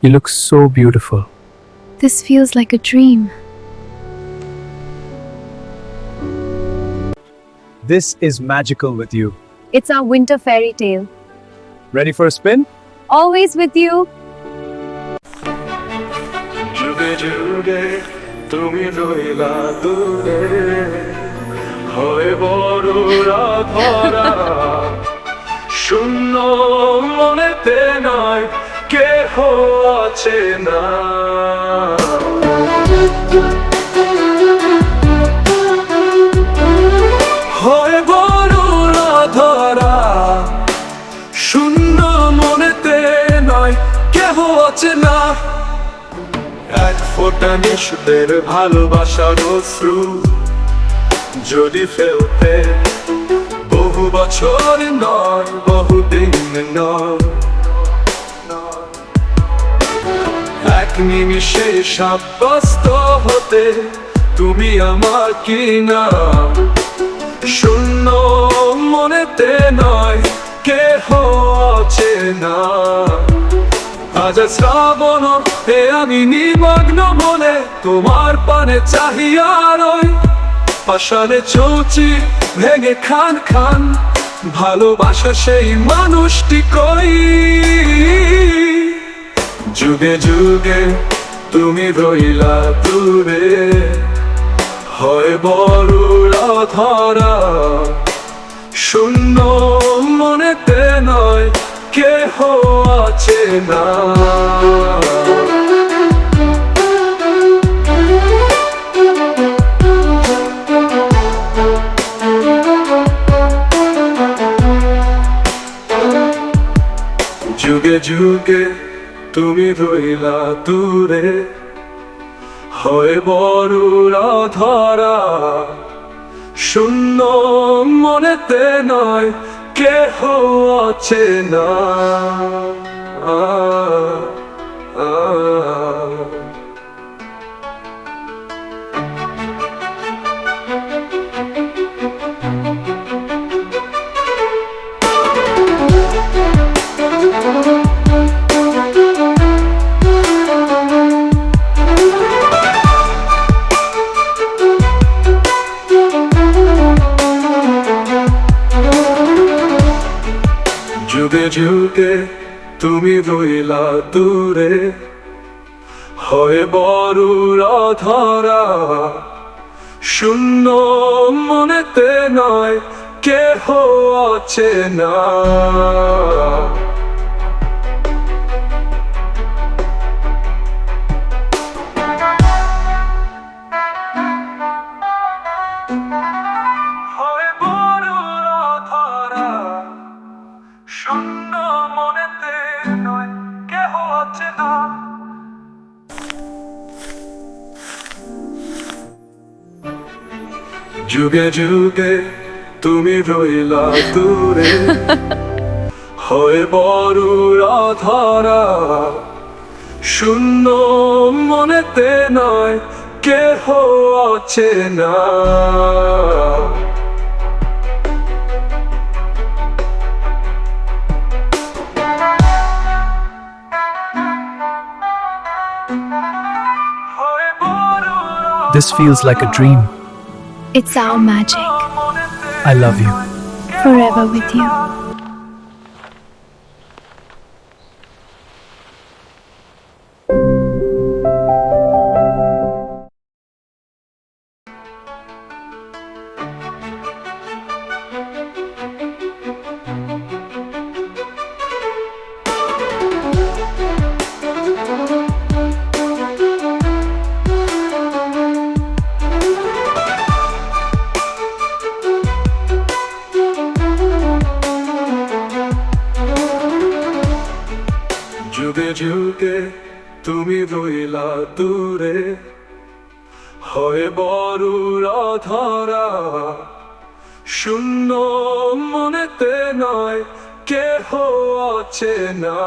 You look so beautiful. This feels like a dream. This is magical with you. It's our winter fairy tale. Ready for a spin? Always with you. যুগে যুগে তুমি রইলা দূরে হয়ে বড় রাধরা শূন্য মনেতে নয় কেহ আছে না হয়ে বড় রাধরা শূন্য মনেতে নয় কেহ আছে না এক ফোঁটা নিশুদের ভালোবাসার অশ্রু যদি ফেলতে বহু বছর নয় বহুদিন নয় এক নিমিষে সাব্যস্ত হতে তুমি আমার কিনা শূন্য মনেতে নয় কেহ আছে না আজ শ্রাবণ হে আমি নিমগ্ন মনে তোমার পানে চাহিয়া রই পাষাণে চৌচি ভেঙে খান খান ভালোবাসা সেই মানুষটি কই যুগে যুগে তুমি রইলা দূরে হয় বড় ধরা শূন্য মনেতে নয় কেহ আছে না যুগে যুগে তুমি রইলা দূরে হয় বড় ধরা শূন্য মনেতে নয় কেহ আছে না যুগে যুগে তুমি রইলা দূরে হয় বড় ধরা শূন্য মনেতে নয় কেহ আছে না শূন্য মনেতে নয় কেহ আছে না যুগে যুগে তুমি রইলা দূরে হয় বড় ধরা শূন্য মনেতে নয় কেহ আছে না This feels like a dream. It's our magic. I love you. Forever with you. যুগে যুগে তুমি রইলা দূরে হয় বড় ধরা শূন্য মনেতে নয় কেহ আছে না